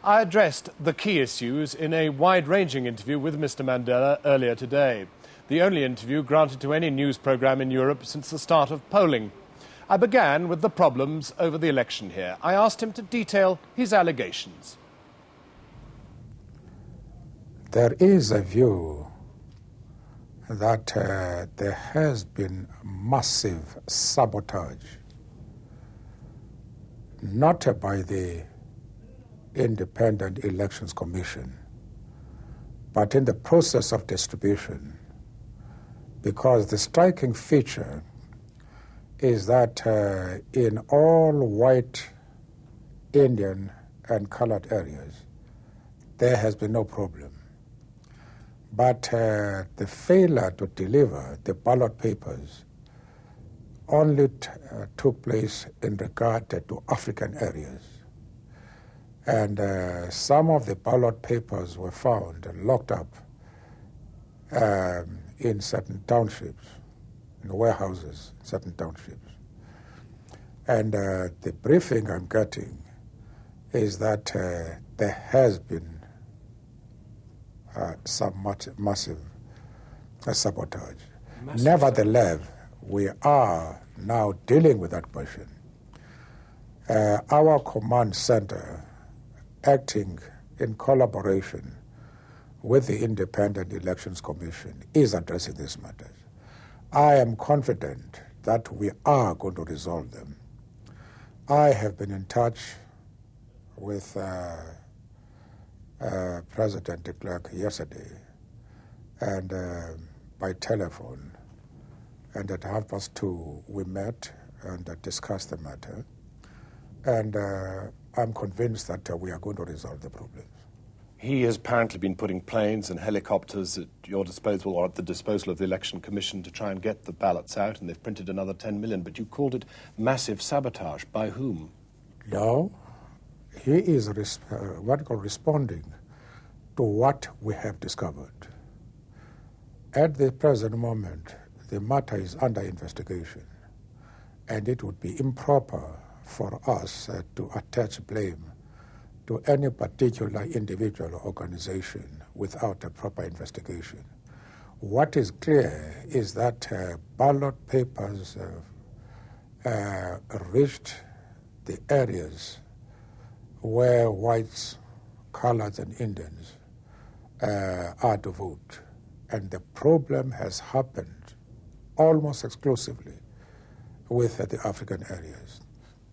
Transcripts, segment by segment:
I addressed the key issues in a wide-ranging interview with Mr. Mandela earlier today, the only interview granted to any news programme in Europe since the start of polling. I began with the problems over the election here. I asked him to detail his allegations. There is a view that there has been massive sabotage, not by the Independent Elections Commission, but in the process of distribution, because the striking feature is that in all white, Indian and colored areas, there has been no problem. But the failure to deliver the ballot papers only took place in regard to African areas. And some of the ballot papers were found locked up in certain townships, in warehouses, in certain townships. And the briefing I'm getting is that there has been some massive sabotage. Nevertheless, we are now dealing with that question. Our command center, acting in collaboration with the Independent Elections Commission, is addressing these matters. I am confident that we are going to resolve them. I have been in touch with President de Klerk yesterday, and by telephone, and at 2:30 we met and discussed the matter, and I'm convinced that we are going to resolve the problems. He has apparently been putting planes and helicopters at your disposal or at the disposal of the Election Commission to try and get the ballots out, and they've printed another 10 million, but you called it massive sabotage. By whom? No. He is responding to what we have discovered. At the present moment, the matter is under investigation, and it would be improper for us to attach blame to any particular individual or organization without a proper investigation. What is clear is that ballot papers reached the areas where whites, coloreds, and Indians are to vote. And the problem has happened almost exclusively with the African areas.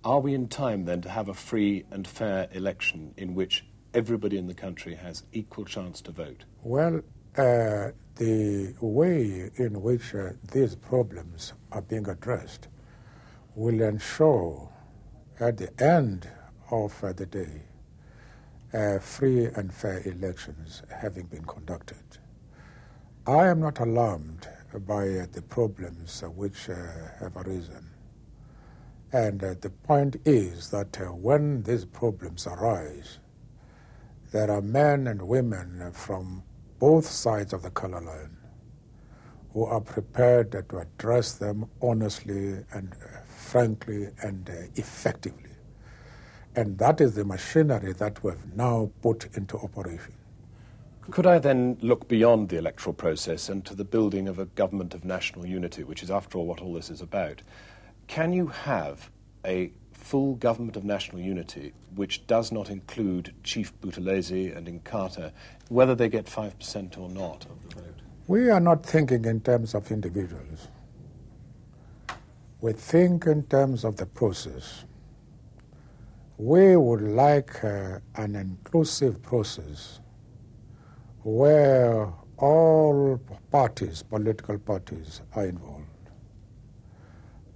Are we in time then to have a free and fair election in which everybody in the country has equal chance to vote? Well, the way in which these problems are being addressed will ensure at the end of the day free and fair elections having been conducted. I am not alarmed by the problems which have arisen. And the point is that when these problems arise, there are men and women from both sides of the color line who are prepared to address them honestly and frankly and effectively. And that is the machinery that we've now put into operation. Could I then look beyond the electoral process and to the building of a government of national unity, which is after all what all this is about? Can you have a full government of national unity which does not include Chief Buthelezi and Inkatha, whether they get 5% or not of the vote? We are not thinking in terms of individuals. We think in terms of the process. We would like an inclusive process where all parties, political parties, are involved.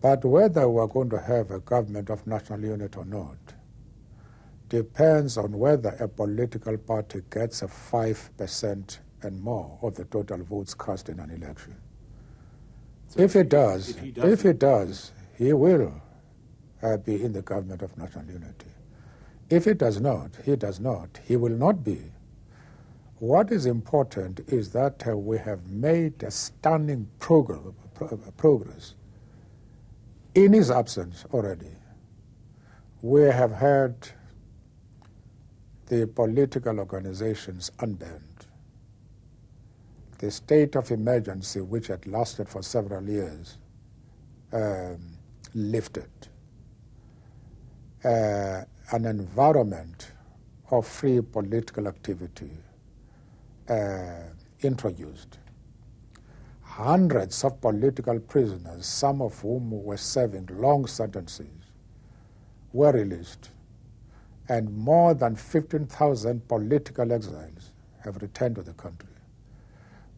But whether we're going to have a government of national unity or not depends on whether a political party gets a 5% and more of the total votes cast in an election. So if it does, he will be in the government of national unity. If it does not, he will not be. What is important is that we have made a stunning progress in his absence already. We have had the political organizations unbanned. The state of emergency, which had lasted for several years, lifted. An environment of free political activity introduced. Hundreds of political prisoners, some of whom were serving long sentences, were released, and more than 15,000 political exiles have returned to the country.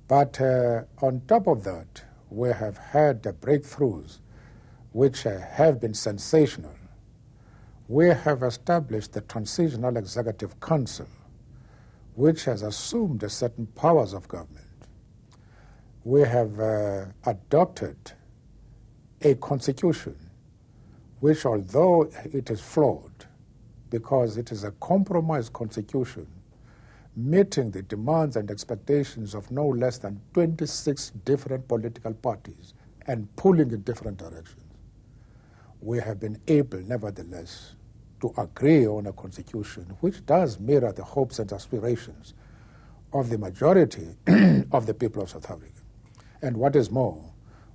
But on top of that, we have had breakthroughs which have been sensational. We have established the Transitional Executive Council, which has assumed certain powers of government. We have adopted a constitution which, although it is flawed, because it is a compromise constitution, meeting the demands and expectations of no less than 26 different political parties and pulling in different directions, we have been able, nevertheless, to agree on a constitution which does mirror the hopes and aspirations of the majority of the people of South Africa. And what is more,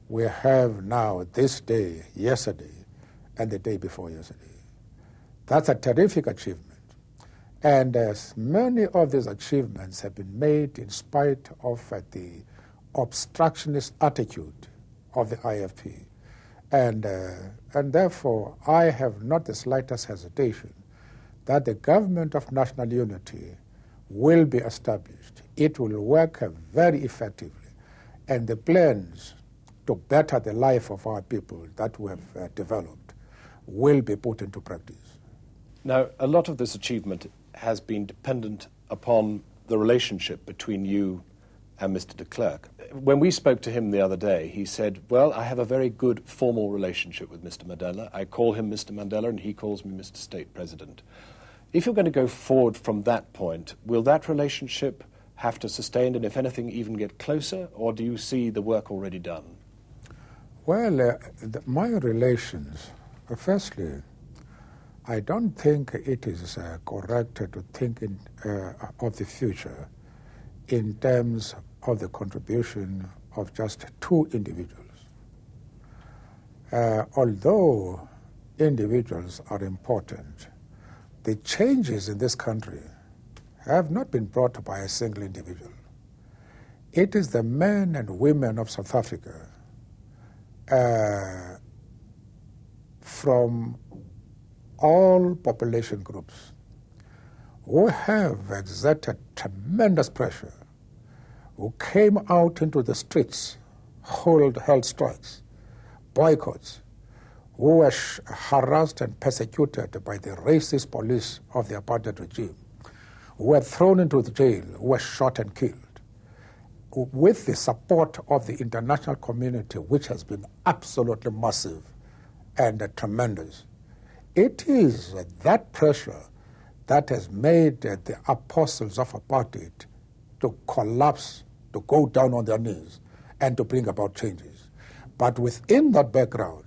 we have now this day, yesterday, and the day before yesterday. That's a terrific achievement. And as many of these achievements have been made in spite of the obstructionist attitude of the IFP. And therefore, I have not the slightest hesitation that the government of national unity will be established. It will work very effectively. And the plans to better the life of our people that we have developed will be put into practice. Now, a lot of this achievement has been dependent upon the relationship between you and Mr. de Klerk. When we spoke to him the other day, he said, well, I have a very good formal relationship with Mr. Mandela. I call him Mr. Mandela and he calls me Mr. State President. If you're going to go forward from that point, will that relationship have to sustain and, if anything, even get closer, or do you see the work already done? Well, my relations, firstly, I don't think it is correct to think of the future in terms of the contribution of just two individuals. Although individuals are important, the changes in this country have not been brought by a single individual. It is the men and women of South Africa from all population groups who have exerted tremendous pressure, who came out into the streets, held strikes, boycotts, who were harassed and persecuted by the racist police of the apartheid regime, who were thrown into the jail, who were shot and killed, with the support of the international community, which has been absolutely massive and tremendous. It is that pressure that has made the apostles of apartheid to collapse, to go down on their knees, and to bring about changes. But within that background,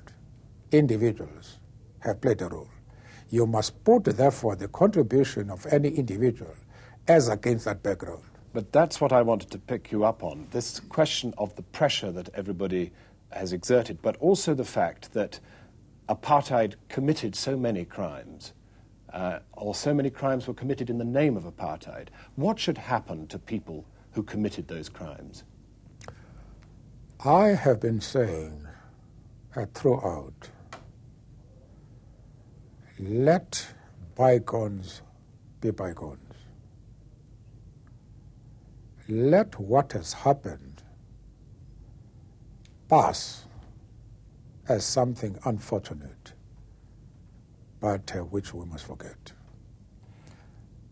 individuals have played a role. You must put, therefore, the contribution of any individual as against that background. But that's what I wanted to pick you up on, this question of the pressure that everybody has exerted, but also the fact that apartheid committed so many crimes, or so many crimes were committed in the name of apartheid. What should happen to people who committed those crimes? I have been saying throughout, let bygones be bygones. Let what has happened pass as something unfortunate, but which we must forget.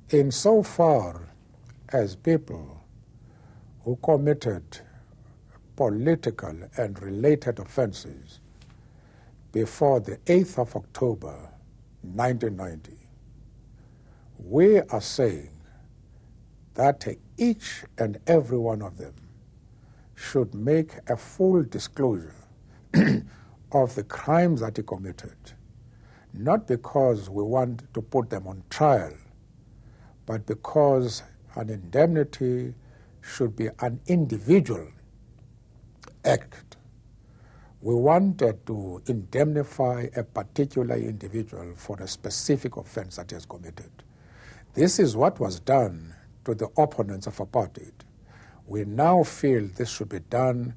Insofar as people who committed political and related offenses before the 8th of October 1990, we are saying that each and every one of them should make a full disclosure of the crimes that he committed, not because we want to put them on trial, but because an indemnity should be an individual act. We wanted to indemnify a particular individual for a specific offense that he has committed. This is what was done to the opponents of apartheid. We now feel this should be done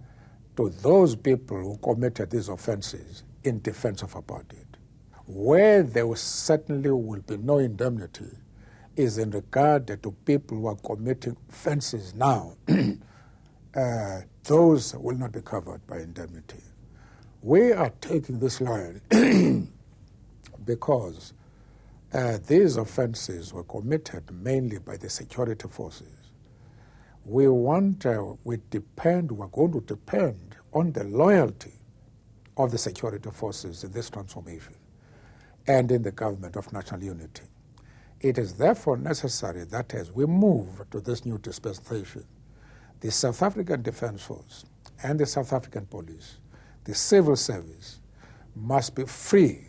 to those people who committed these offenses in defense of apartheid. Where there certainly will be no indemnity is in regard to people who are committing offenses now. Those will not be covered by indemnity. We are taking this line because these offenses were committed mainly by the security forces. We're going to depend on the loyalty of the security forces in this transformation and in the government of national unity. It is therefore necessary that as we move to this new dispensation, the South African Defence Force and the South African Police, the civil service, must be free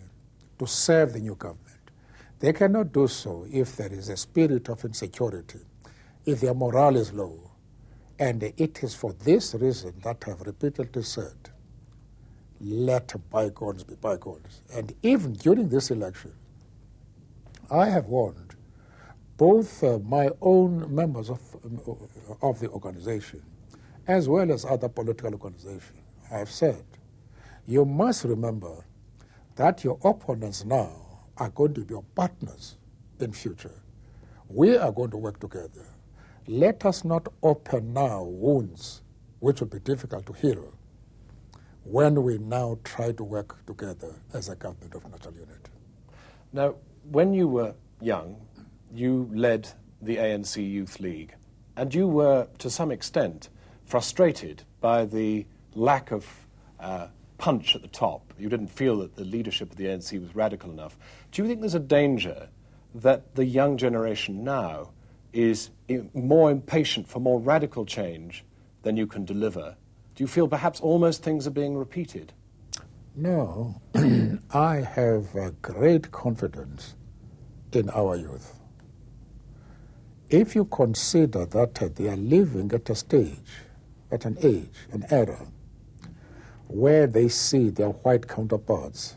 to serve the new government. They cannot do so if there is a spirit of insecurity, if their morale is low. And it is for this reason that I have repeatedly said, let bygones be bygones. And even during this election, I have warned both my own members of the organization as well as other political organizations. I have said, you must remember that your opponents now are going to be your partners in future. We are going to work together. Let us not open now wounds which will be difficult to heal when we now try to work together as a government of national unity. Now, when you were young, you led the ANC Youth League, and you were, to some extent, frustrated by the lack of punch at the top. You didn't feel that the leadership of the ANC was radical enough. Do you think there's a danger that the young generation now is more impatient for more radical change than you can deliver? Do you feel perhaps almost things are being repeated? No. I have great confidence in our youth. If you consider that they are living at a stage, at an age, an era, where they see their white counterparts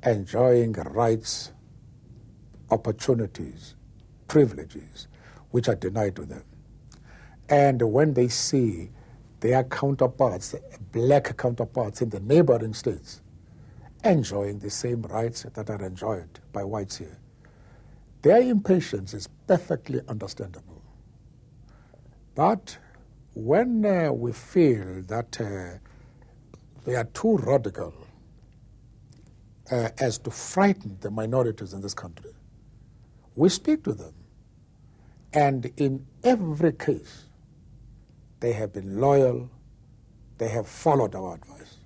enjoying rights, opportunities, privileges, which are denied to them. And when they see their counterparts, black counterparts in the neighboring states, enjoying the same rights that are enjoyed by whites here, their impatience is perfectly understandable. But when we feel that they are too radical as to frighten the minorities in this country, we speak to them. And in every case, they have been loyal, they have followed our advice.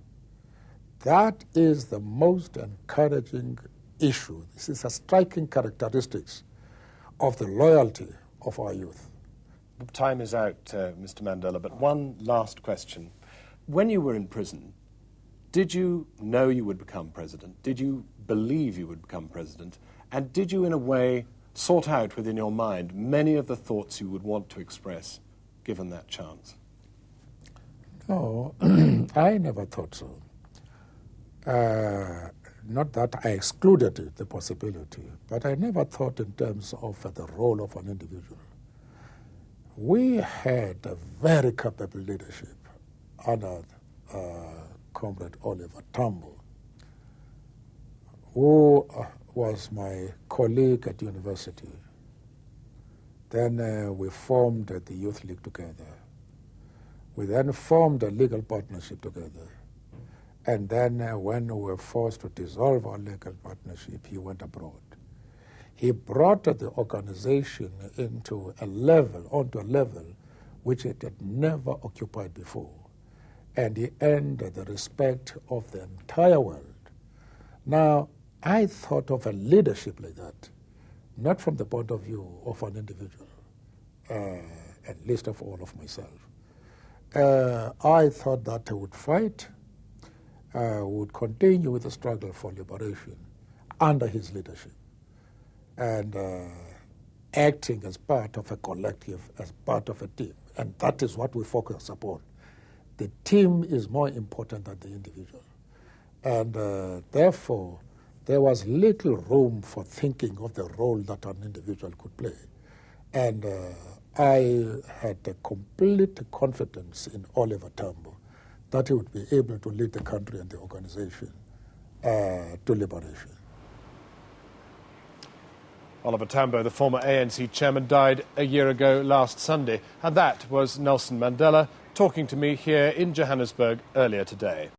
That is the most encouraging issue. This is a striking characteristics of the loyalty of our youth. Time is out, Mr. Mandela, but one last question. When you were in prison, did you know you would become president? Did you believe you would become president? And did you, in a way, sort out within your mind many of the thoughts you would want to express, given that chance? No, I never thought so. Not that I excluded it, the possibility, but I never thought in terms of the role of an individual. We had a very capable leadership under Comrade Oliver Tambo, who was my colleague at university. Then we formed the Youth League together. We then formed a legal partnership together. And then when we were forced to dissolve our legal partnership, he went abroad. He brought the organization onto a level which it had never occupied before. And he earned the respect of the entire world. Now, I thought of a leadership like that, not from the point of view of an individual, and least of all of myself. I thought that I would fight, would continue with the struggle for liberation under his leadership. And acting as part of a collective, as part of a team. And that is what we focus upon. The team is more important than the individual. And therefore, there was little room for thinking of the role that an individual could play. And I had a complete confidence in Oliver Tambo that he would be able to lead the country and the organization to liberation. Oliver Tambo, the former ANC chairman, died a year ago last Sunday. And that was Nelson Mandela talking to me here in Johannesburg earlier today.